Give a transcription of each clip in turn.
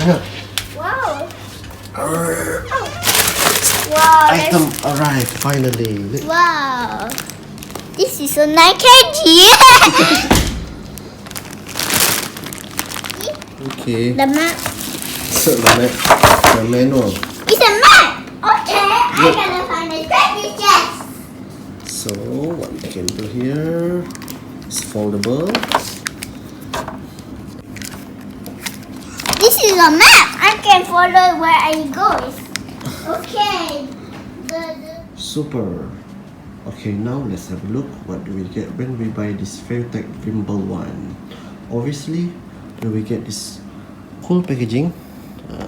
Hanna. Wow. Oh. Wow. Item arrived finally. Wow. This is a 9 kg. Okay. The map. So the manual. It's a map. Okay. I'm gonna find the treasure chest. So what we can do here is foldable. This is a map. I can follow where I go. Okay. Super. Okay, now let's have a look. What do we get when we buy this FeiyuTech Vimble one? Obviously, we get this cool packaging.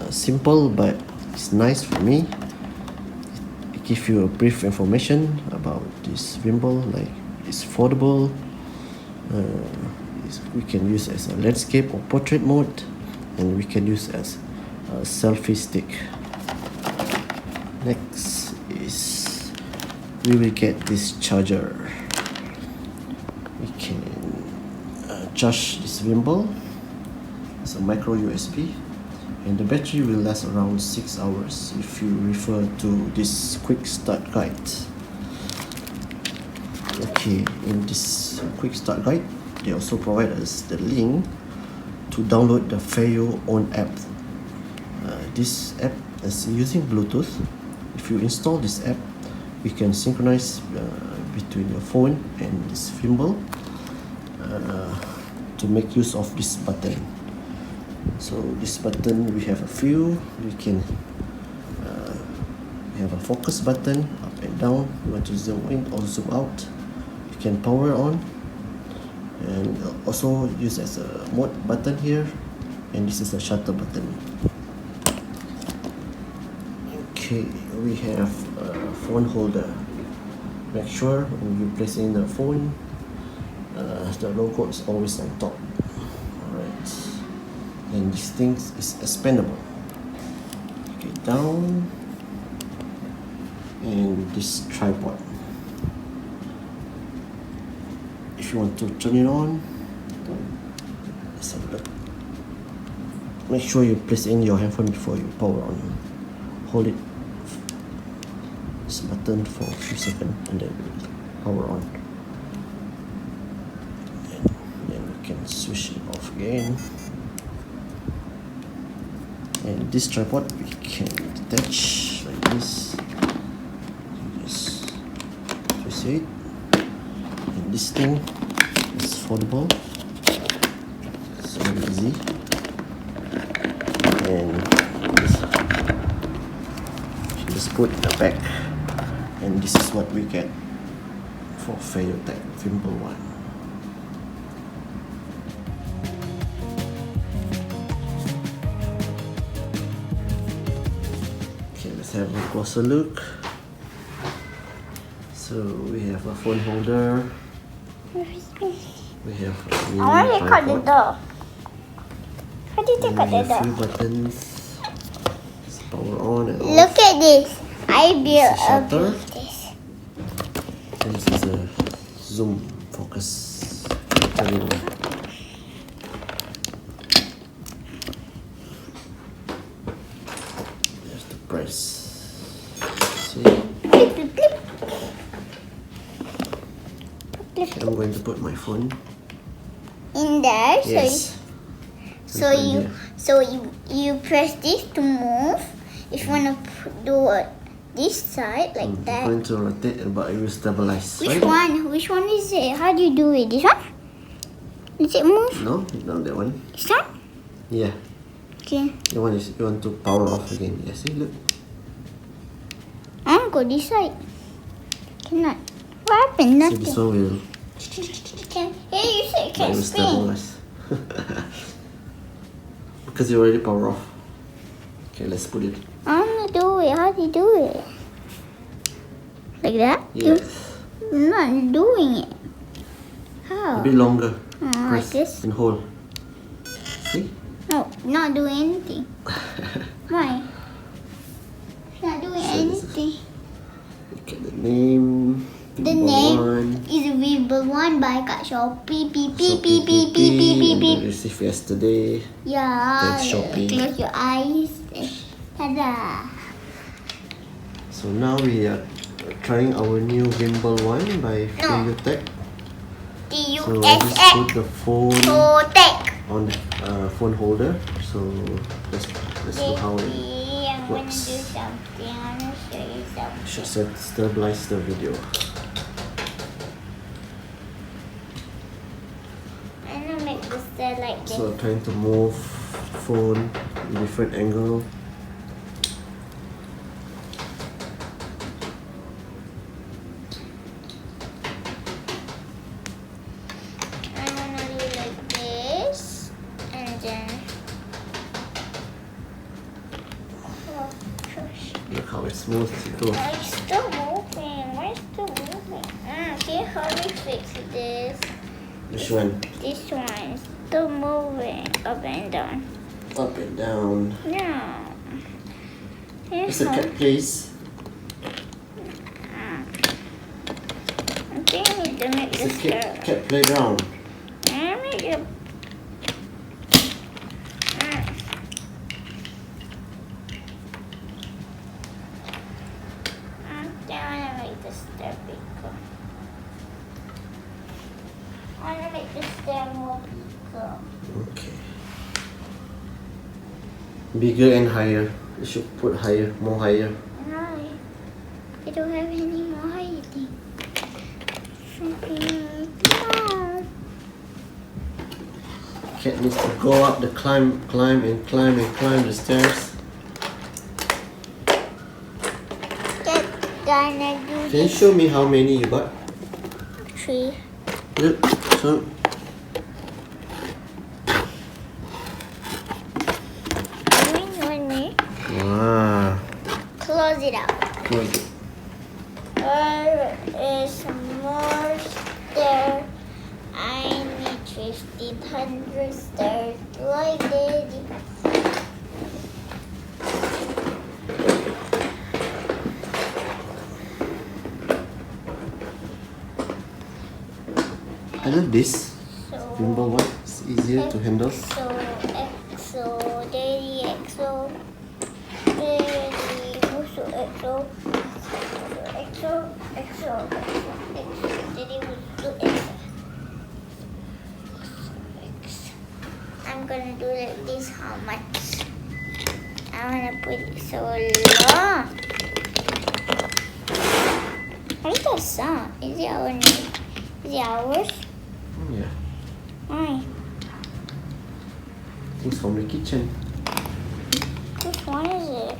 Simple, but it's nice for me. It gives you a brief information about this Vimble, like it's foldable. We can use as a landscape or portrait mode, and we can use as a selfie stick. Next is we will get this charger. We can charge this Vimble. It's a micro USB, and the battery will last around 6 hours if you refer to this quick start guide. Okay, in this quick start guide, they also provide us the link to download the Feiyu own app. This app is using Bluetooth. If you install this app, you can synchronize between your phone and this Vimble to make use of this button. So this button, we have a few. We have a focus button up and down. You want to zoom in or zoom out. You can power on, and also use as a mode button here, and this is a shutter button. Okay, we have a phone holder. Make sure when you place in the phone, the logo is always on top. Alright, and this thing is expandable. Okay, down, and this tripod. If you want to turn it on, let's have a look. Make sure you place in your handphone before you power on. Hold it, this button for a few seconds, and then power on. And then we can switch it off again. And this tripod we can detach like this. Just twist it. And this thing is foldable. It's very easy. And just put the back, and this is what we get for FeiyuTech Vimble one. Okay, let's have a closer look. So we have a phone holder. We have a mini I want to cut the tripod. door. How do you And cut we the have a door? few buttons. It's power on and Look off. at this. I built This is a shutter. this. And this is a zoom focus. Turn it on. There's the price. See? Clip, clip, clip. Clip. I'm going to put my phone. In there, Yes. so you press this to move. If you wanna do it this side like I'm that. going to rotate it, but it will stabilize. Which right? one? Which one is it? How do you do it? This one? Does it move? No, not that one. This one? Yeah. Okay. The one is you want to power off again. Yeah, see, look. I want to go this side. Cannot. What happened? So Nothing. this one will, Hey, you said it it can will spin. stabilize. Because you already power off. Okay, let's put it. I want to do it. How do you do it? Like that? Yes. You're not doing it. A How? bit longer. Like Press this? and hold. See? No, not doing anything. Why? It's not doing So this is- anything. Look at the name. The Vimble name one. is Vimble 1, buy kat Shopee. Beep Shopee, beep beep beep beep beep beep beep. Received yesterday. Yeah. Thanks, Shopee. Close your eyes. Tada. So now we are trying our new Gimbal one by FeiyuTech. So I just put the phone FeiyuTech. on the phone holder. So let's see how it I'm gonna do works. something. I'm gonna show you something. Should stabilize the video. I'm gonna make this stand like this. So trying to move phone in different angle. I'm gonna do like this, and then. Oh, gosh. Look how smooth it goes. It's still moving. Why is it still moving? See how we fix this? Which one? This one is still moving up and down. Up and down. No. It's a cat place. I think I need to make It's this a cat playground. I make it. I want to make this stair bigger. I want to make this stair more bigger. Okay. Bigger and higher. You should put higher, more higher. No, I don't have any more hiding. No. Cat needs to go up the climb the stairs. That's gonna do Can you show me how many you got? 3. Look, so Doing me. wow. Close it out. Close it. There is more stairs. I need 1,500 stairs like Daddy. I love this. So, Gimbal one. It's easier to handle. Daddy, Daddy will do exo. I'm gonna do like this. How much? I wanna put it so long. What's that sound? Is it our name? Is it ours? Yeah. Why? It's from the kitchen. Which one is it?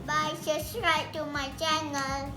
Bye, subscribe to my channel.